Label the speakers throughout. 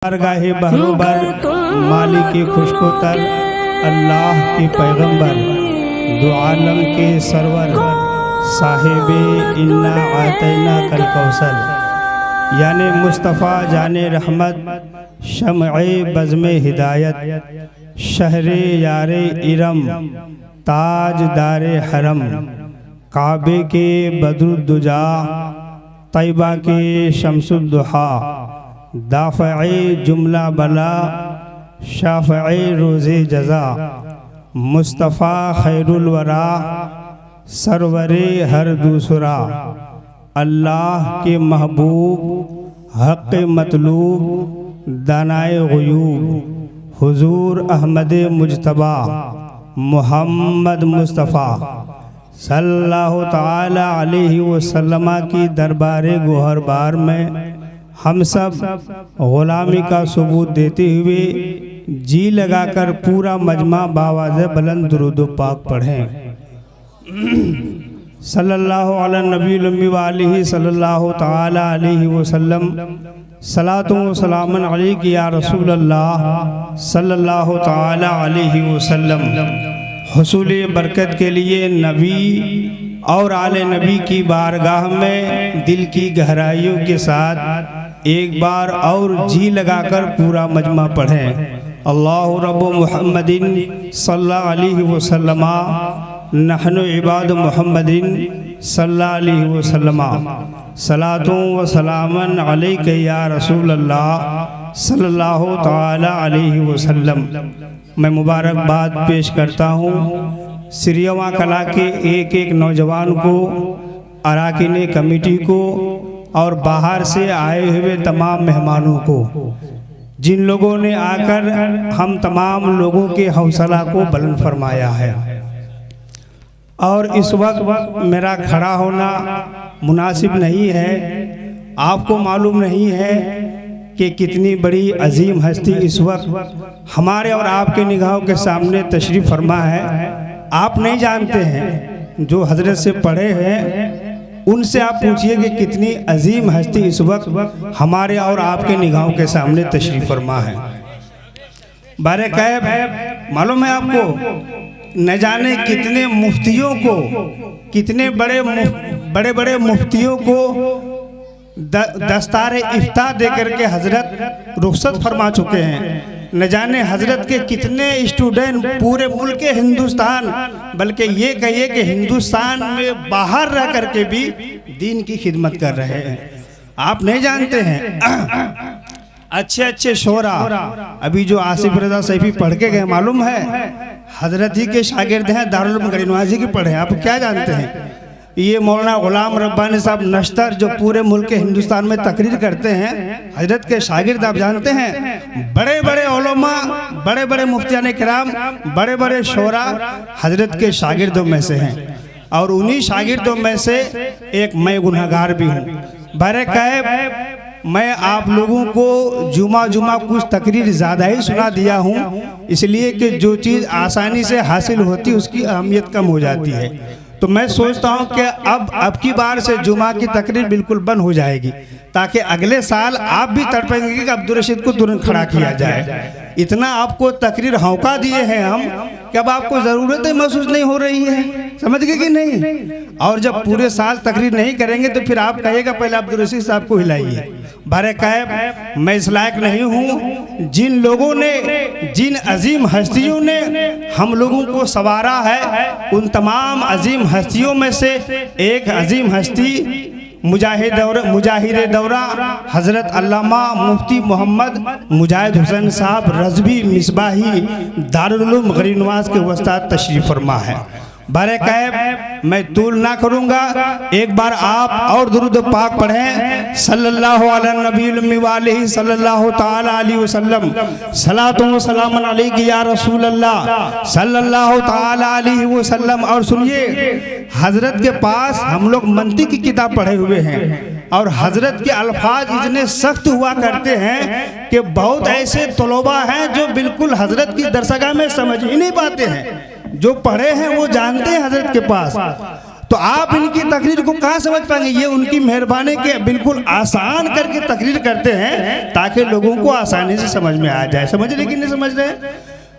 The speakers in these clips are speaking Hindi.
Speaker 1: बारगाहे बहरोबर मालिक खुशकोतर अल्लाह के पैगंबर दो आलम के सरवर साहिब इन्ना आतैना कल कौसर यानी मुस्तफ़ा जाने रहमत शम्अ बज़्म हिदायत शहरे यारे इरम ताज दारे हरम काबे के बदरुद्दुजा तैबा के शम्सुद्दुहा दाफ़े जुमला बला शाफ़े रोज़े जज़ा मुस्तफ़ा खैरुल वरा सरवरे हर दूसरा अल्लाह के महबूब हक़ मतलूब दानाए ग़ुयूब हुज़ूर अहमद मुजतबा मोहम्मद मुस्तफ़ा सल्लल्लाहु ताला अलैहि वसल्लम की दरबार गोहरबार में हम सब ग़ुलामी का सबूत देते हुए जी लगाकर पूरा मजमा बावाज़ बुलंद दुरूद पाक पढ़ें। सल्लल्लाहु अला नबील उम्मी व आलिहि सल्लल्लाहु ताला अलैहि वसल्लम सलातु व सलामन अलैका या रसूल अल्लाह सल्लल्लाहु ताला अलैहि वसल्लम। हुसूल बरकत के लिए नबी और आले नबी की बारगाह में दिल की गहराइयों के साथ एक बार और जी लगाकर पूरा मजमा पढ़ें। अल्लाहु रब्बु मुहम्मदिन सल्लल्लाहु अलैहि वसल्लम नहनु इबाद मुहम्मदिन सल्लल्लाहु अलैहि वसल्लम सलातु व सलामन अलैका या रसूल अल्लाह सल्लल्लाहु ताला अलैहि वसल्लम। मैं मुबारकबाद पेश करता हूँ सिरियवा कला के एक एक नौजवान को, अराकीन कमेटी को और बाहर से आए हुए तमाम मेहमानों को, जिन लोगों ने आकर हम तमाम लोगों के हौसला को बुलंद फरमाया है। और इस वक्त मेरा खड़ा होना मुनासिब नहीं है। आपको मालूम नहीं है कि कितनी बड़ी अजीम हस्ती इस वक्त हमारे और आपके निगाहों के सामने तशरीफ़ फरमा है। आप नहीं जानते हैं, जो हजरत से पढ़े हैं उनसे आप पूछिए कि कितनी अजीम हस्ती इस वक्त हमारे और आपके निगाहों के सामने तशरीफ़ फरमा है। बारे कैब मालूम है आपको, न जाने कितने मुफ्तियों को, कितने बड़े बड़े मुफ्तियों को दस्तार इफ्ता दे करके हजरत रुखसत फरमा चुके हैं। न जाने हजरत के कितने स्टूडेंट पूरे मुल्क हिंदुस्तान, बल्कि ये कहिए कि हिंदुस्तान में बाहर रह करके भी दीन की खिदमत कर रहे हैं। आप नहीं जानते हैं अच्छे अच्छे शोरा अभी जो आसिफ रजा सैफी पढ़ के गए, मालूम है हजरत ही के शागिर्द हैं, दारुल उलूम गरीनवाजी की पढ़े। आप क्या जानते हैं, ये मौलाना गुलाम रब्बानी साहब नश्तर जो पूरे मुल्क हिंदुस्तान में तकरीर करते हैं, हजरत के शागिर्द आप जानते हैं। बड़े बड़े उलमा, बड़े बड़े मुफ्तियान किराम, बड़े बड़े शोरा हजरत के शागिर्दों में से हैं। और उन्हीं शागिर्दों में से एक मैं गुनहगार भी हूँ। बारे कैब मैं आप लोगों को जुमा कुछ तकरीर ज़्यादा ही सुना दिया हूँ, इसलिए कि जो चीज़ आसानी से हासिल होती उसकी अहमियत कम हो जाती है। तो मैं सोचता हूं कि अब की बार से जुमा की तकरीर बिल्कुल बंद हो जाएगी, ताकि अगले साल आप भी तड़पेंगे कि अब्दुल रशीद को तुरंत खड़ा किया जाए। इतना आपको तकरीर हौका दिए हैं हम कि अब आपको ज़रूरत महसूस नहीं हो रही है, समझ गए कि नहीं। और जब पूरे साल तकरीर नहीं करेंगे तो फिर आप कहिएगा पहले अब्दुल रशीद साहब को हिलाइए। बारे कैब मैं इस लायक नहीं हूँ। जिन लोगों ने, जिन अजीम हस्तियों ने हम लोगों को संवारा है, उन तमाम अजीम हस्तियों में से एक अजीम हस्ती मुजाहिर दौरा हज़रत अल्लामा मुफ्ती मोहम्मद मुजाहिद हुसैन साहब रज़वी मिसबाही दारुल उलूम गरीनवाज के उस्ताद तशरीफ़ फरमा है। बारे कैब मैं तूल ना करूँगा, एक बार आप और दुरूद पाक पढ़ें। सल्लल्लाहु अला नबील उम्मी व आलिहि सल्लल्लाहु ताला अलैहि वसल्लम सलातु व सलामन अलैका या रसूल अल्लाह सल्लल्लाहु ताला अलैहि वसल्लम। और सुनिए, हजरत के पास हम लोग मंतिक की किताब पढ़े हुए हैं और हजरत के अल्फाज इतने सख्त हुआ करते हैं कि बहुत ऐसे तलबा हैं जो बिल्कुल हजरत की दरसगाह में समझ ही नहीं पाते हैं। जो पढ़े हैं वो जानते हैं हजरत के पास तो आप इनकी तकरीर को कहाँ समझ पाएंगे? ये उनकी मेहरबानी के बिल्कुल आसान करके तकरीर करते हैं ताकि लोगों को आसानी से समझ में आ जाए। समझ रहे कि नहीं समझ रहे?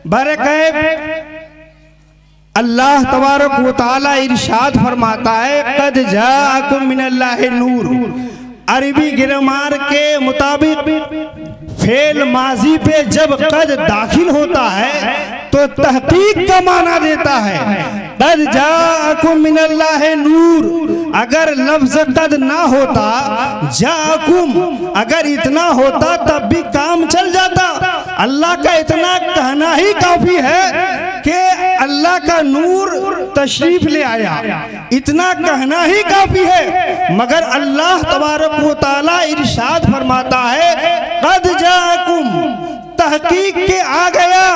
Speaker 1: बरकैब अल्लाह तबारक व तआला इरशाद फरमाता है, कद जाअकुम मिनल्लाहि नूर। अरबी ग्रामर के मुताबिक फेल माजी पे जब कद दाखिल होता है तो तहकीक का माना देता है। कद जाअकुम मिनल्लाहि नूर, अगर लफ्ज कद ना होता, जाअकुम अगर इतना होता तब भी काम चल जाता। अल्लाह का इतना कहना ही काफी है कि अल्लाह का नूर तशरीफ ले आया, इतना कहना ही काफी है। मगर अल्लाह तबारक व तआला इरशाद फरमाता है, कद जाअकुम, तहकीक के आ गया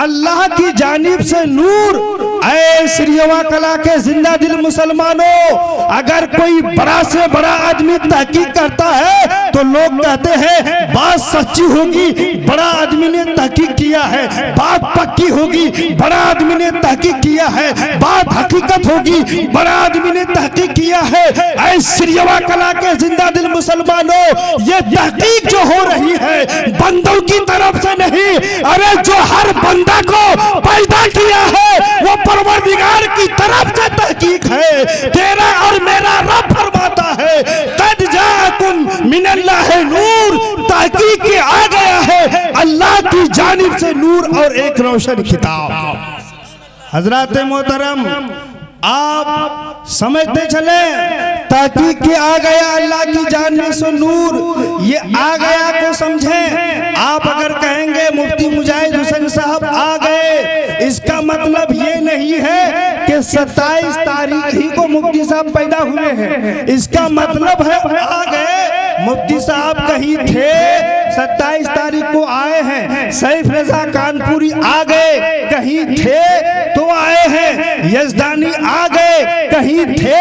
Speaker 1: अल्लाह की जानिब से नूर। ऐ सिरियवा कला के जिंदा दिल मुसलमानों, अगर कोई बड़ा से बड़ा आदमी तहकीक करता है तो लोग कहते हैं बात सच्ची होगी, बड़ा आदमी ने तहकीक किया है, बात पक्की होगी, बड़ा आदमी ने तहकीक किया है, बात हकीकत होगी, बड़ा आदमी ने तहकीक किया है। ऐ सिरियवा कला के जिंदा दिल मुसलमानों, ये तहकीक जो हो रही है बंदों की तरफ से नहीं, अरे जो हर बंदा को पैदा किया है वो परवरदिगार की तरफ से तहकीक है। तेरा और मेरा रब फरमाता है, कद जाअकुम मिनल्लाहि नूर, तहकीक के आ गया है अल्लाह की जानिब से नूर और एक रोशन किताब। हजरत मोहतरम, आप समझते चले तहकीक के आ गया अल्लाह की जानिब से नूर, ये आ गया को समझें। आप अगर कहेंगे मुफ्ती मुजाहिद हुसैन साहब आ गए, इसका मतलब ये नहीं है कि 27 तारीख ही को मुफ्ती साहब पैदा हुए हैं। इसका मतलब है आ गए, मुफ्ती साहब कहीं थे 27 तारीख को आए हैं, सैफ रजा कानपुरी आ गए कहीं थे तो आए हैं, यजदानी आ गए कहीं थे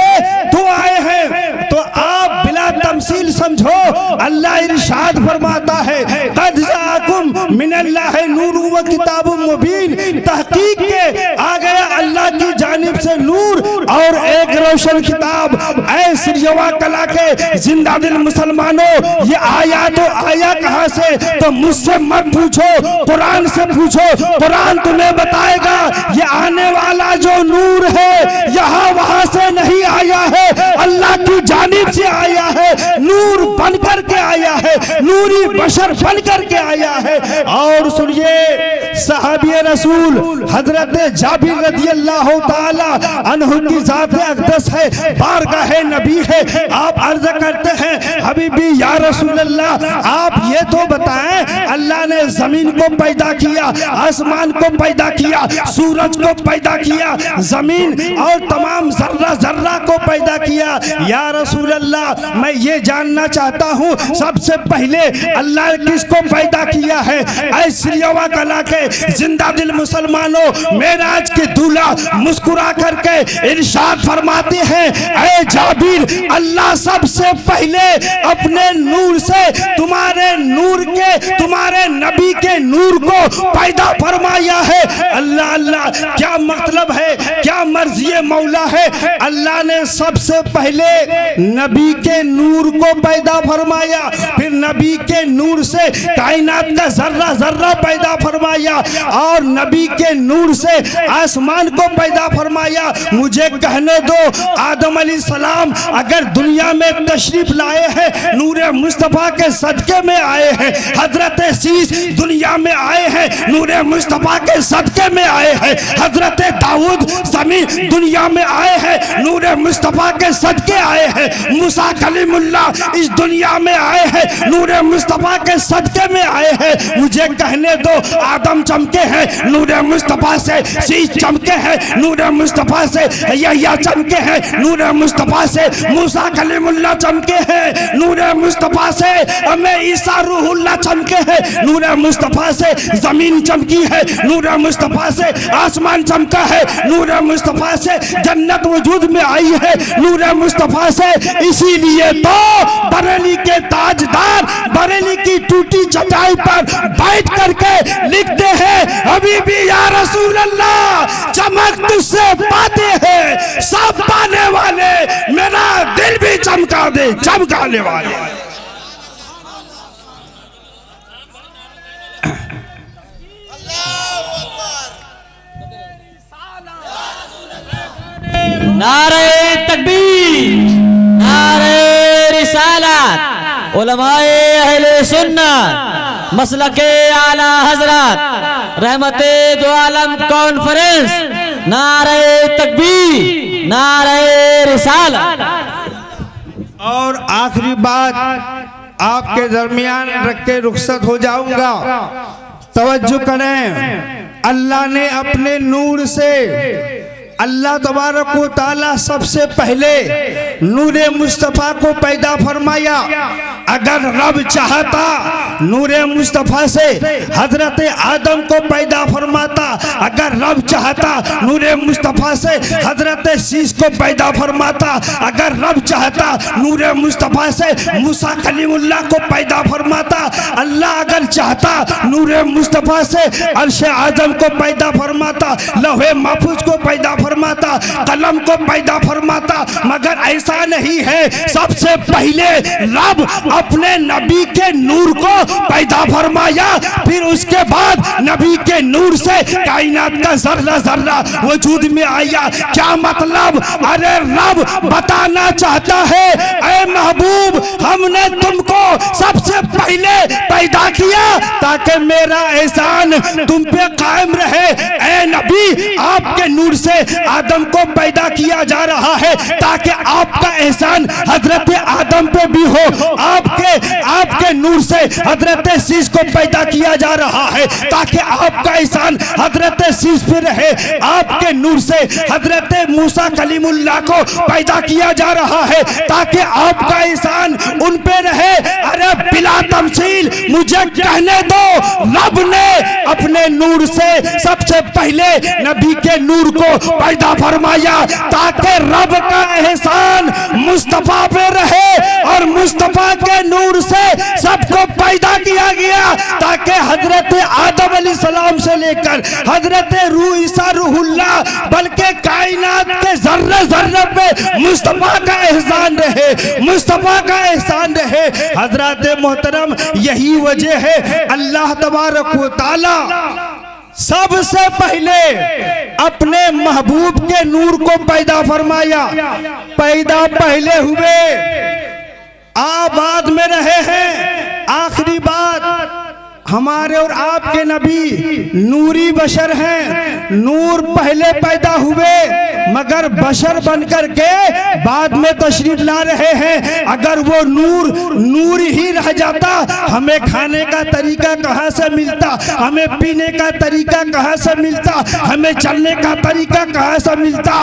Speaker 1: तो आए हैं। तो आप बिला तमसील समझो, अल्लाह इरशाद फरमाता है, कद जाअकुम मिनल्लाहि नूर व किताबुम मुबीन, तहकीक के आ गया अल्लाह की जानिब से नूर और एक रोशन किताब। ऐ सिरियवा कला के जिंदा दिल मुसलमानों, ये आया तो आया कहां से? तो मुझसे मत पूछो, कुरान से पूछो, कुरान तुम्हें बताएगा। ये आने वाला जो नूर है यहाँ वहां से नहीं आया है, अल्लाह की जानिब से आया है, नूर बनकर के आया है, नूरी बशर बनकर के आया है। और सुनिए, सहाबी रसूल हजरत जाबिर रज़ी अल्लाह ताला अन्हु की ज़ात अक़दस है, बारगाह नबी है। आप अर्ज करते हैं, हबीबी या रसूल अल्लाह, आप ये तो बताएं अल्लाह ने जमीन को पैदा किया, आसमान को पैदा किया, सूरज को पैदा किया, जमीन और तमाम जर्रा जर्रा को पैदा किया। या रसूल अल्लाह, मैं ये जानना चाहता हूँ सबसे पहले अल्लाह ने किसको पैदा किया है? ऐश्वर्या कला के जिंदा दिल मुसलमानों, मेराज के दूल्हा मुस्कुरा करके इरशाद फरमाते हैं, ऐ जाबिर, अल्लाह सबसे पहले अपने नूर से तुम्हारे नूर के, तुम्हारे नबी के नूर को पैदा फरमाया है। अल्लाह अल्लाह, क्या मतलब है, क्या मर्जी मौला है? अल्लाह ने सबसे पहले नबी के नूर को पैदा फरमाया, फिर नबी के नूर से कायनात का जर्रा जर्रा पैदा फरमाया और नबी के नूर से आसमान को पैदा फरमाया। मुझे कहने दो, आदम अलैहिस्सलाम अगर दुनिया में तशरीफ लाए हैं, नूरे मुस्तफ़ा के सदके में आए हैं। हजरत शीश दुनिया में आए हैं, नूरे मुस्तफ़ा के सदके में आए हैं। हजरत दाऊद समी दुनिया में आए हैं, नूरे मुस्तफ़ा के सदके आए हैं। मूसा कलीमुल्लाह इस दुनिया में आए हैं, नूरे मुस्तफ़ा के सदके में आए हैं। मुझे कहने दो, आदम चमके हैं नूरे मुस्तफ़ा से, शीश चमके हैं नूरे मुस्तफ़ा से, यहया चमके हैं नूरे मुस्तफ़ा से, मूसा कलीमुल्लाह चमके हैं नूरे मुस्तफ़ा से, मैं ईसा रूहुल्लाह चमके हैं नूरे मुस्तफ़ा से, जमीन चमकी है नूरे मुस्तफ़ा से, आसमान चमका है नूरे मुस्तफ़ा से, जन्नत वजूद में आई है नूरे मुस्तफ़ा से। इसीलिए तो बरेली के ताजदार बरेली की टूटी चटाई पर बैठ करके लिखते हैं, हबीबी या रसूल अल्लाह, चमक तुझसे पाते हैं सब पाने वाले दे चमकाने वाले।
Speaker 2: नारे तकबीर, नारे रिसालत, उलमाए अहले सुन्नत, मसलके आला हजरत, रहमते दो आलम कॉन्फ्रेंस, नारे तकबीर, नारे रिसालत।
Speaker 1: और आखिरी बात आपके दरमियान रख के रुखसत हो जाऊंगा, तवज्जो करें। अल्लाह ने अपने नूर से, अल्लाह तबारक व तआला सबसे पहले नूरे मुस्तफ़ा को पैदा फरमाया। अगर रब चाहता नूरे मुस्तफ़ा से हजरत आदम को पैदा फरमाता, अगर रब चाहता नूरे मुस्तफ़ा से हजरत शीश को पैदा फरमाता, अगर रब चाहता नूरे मुस्तफ़ा से मूसा कलीमुल्लाह को पैदा फरमाता, अल्लाह अगर चाहता नूरे मुस्तफ़ा से अर्श आज़म को पैदा फरमाता, लौहे महफूज को पैदा फरमाता, कलम को पैदा फरमाता, मगर ऐसा नहीं है। सबसे पहले रब अपने नबी के नूर को पैदा फरमाया, फिर उसके बाद नबी के नूर से कायनात का जर्रा जर्रा वजूद में आया। क्या मतलब? अरे रब बताना चाहता है, ऐ महबूब हमने तुमको सबसे पहले पैदा किया ताकि मेरा एहसान तुम पे कायम रहे। ऐ नबी आपके नूर से आदम को पैदा किया जा रहा है ताकि आपका एहसान हजरत आदम पे भी हो। आपके नूर से हजरत शीश को पैदा किया जा रहा है ताकि आपका एहसान हजरत शीश पे रहे। आपके नूर से हजरत मूसा कलीमुल्लाह को पैदा किया जा रहा है ताकि आपका एहसान उन पे रहे। अरे बिला तमसील मुझे कहने दो, रब ने अपने नूर से सबसे पहले नबी के नूर को पैदा फरमाया ताकि रब का एहसान मुस्तफा पे रहे, और मुस्तफा के नूर से सबको पैदा किया गया ताकि हजरत आदम अलैहिस्सलाम से लेकर हजरत रूह ईसा रूहुल्लाह बल्कि कायनात के जर्रे जर्रे पे मुस्तफा का एहसान रहे, मुस्तफा का एहसान रहे। हजरत मोहतरम यही वजह है अल्लाह तबारक व तआला सबसे पहले अपने महबूब के नूर को पैदा फरमाया। पैदा पहले हुए, बाद में रहे हैं। आखिरी बात, हमारे और आपके नबी नूरी बशर हैं। नूर पहले पैदा हुए मगर बशर बनकर के बाद में तशरीफ ला रहे हैं। अगर वो नूर ही रह जाता, हमें खाने का तरीका कहाँ से मिलता, हमें पीने का तरीका कहाँ से मिलता, हमें चलने का तरीका कहाँ से मिलता।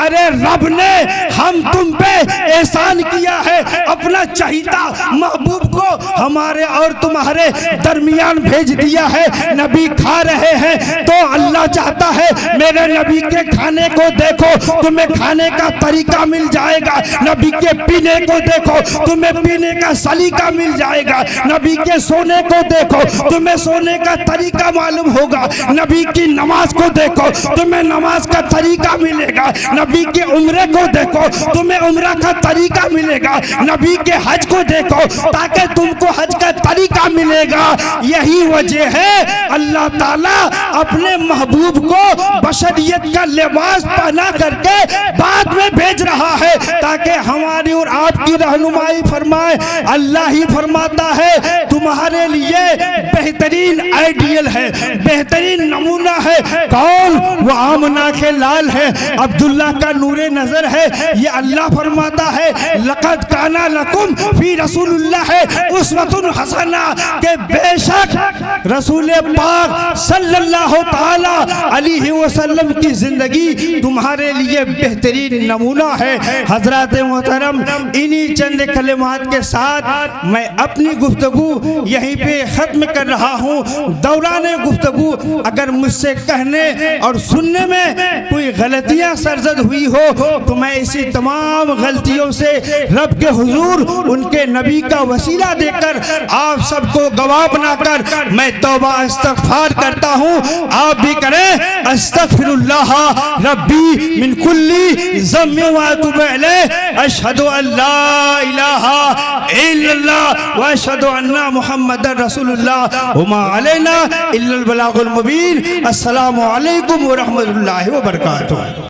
Speaker 1: अरे रब ने हम तुम पे एहसान किया है, अपना चहीता महबूब को हमारे और तुम्हारे दरमियान भेज दिया है। नबी खा रहे हैं तो अल्लाह चाहता है मेरे नबी के खाने को देखो, तुम्हें खाने का तरीका मिल जाएगा। नबी के पीने को देखो, तुम्हें पीने का सलीका मिल जाएगा। नबी के सोने को देखो, तुम्हें सोने का तरीका मालूम होगा। नबी की नमाज को देखो, तुम्हें नमाज का तरीका मिलेगा। नबी के उम्रे को देखो, तुम्हें उम्रा का तरीका मिलेगा। नबी के हज को देखो ताकि तुमको हज का तरीका मिलेगा। यही वजह है अल्लाह ताला अपने महबूब को बशरियत का लिबास पहना करके बाद में भेज रहा है ताकि हमारी और आपकी रहनुमाई फरमाए। अल्लाह ही फरमाता है तुम्हारे लिए बेहतरीन आइडियल है, बेहतरीन नमूना है। कौन? वो आमना के लाल है, अब्दुल्ला का नूरे नजर है। ये अल्लाह फरमाता है लक़द काना लकुम फी रसूलिल्लाह उस्वतुन हसना, के बेशक रसूल पाक सल्लल्लाहु ताला अलैहि वसल्लम की जिंदगी तुम्हारे लिए बेहतरीन नमूना है। हजरत मोहतरम इन्हीं चंद कलिमात के साथ मैं अपनी गुफ्तगू यहीं पे ख़त्म कर रहा हूँ। दौरान गुफ्तगू अगर मुझसे कहने और सुनने में कोई गलतियाँ सरजद हुई हो तो मैं इसी तमाम गलतियों से रब के हुजूर उनके नबी का वसीला देकर आप सबको गवाह बनाकर मैं तौबा इस्तग़फ़ार करता हूँ। आप भी करें अस्तगफिरुल्लाह रब्बी मिन कुल्ली ज़म्बि व अतूबु इलैह अशहदु अल्ला इलाहा इल्लल्लाह व अशहदु अन्ना मुहम्मदर रसूलुल्लाह व मा अलैना इल्लल बलागुल मुबीन। अस्सलामु अलैकुम व रहमतुल्लाहि व बरकातुहू।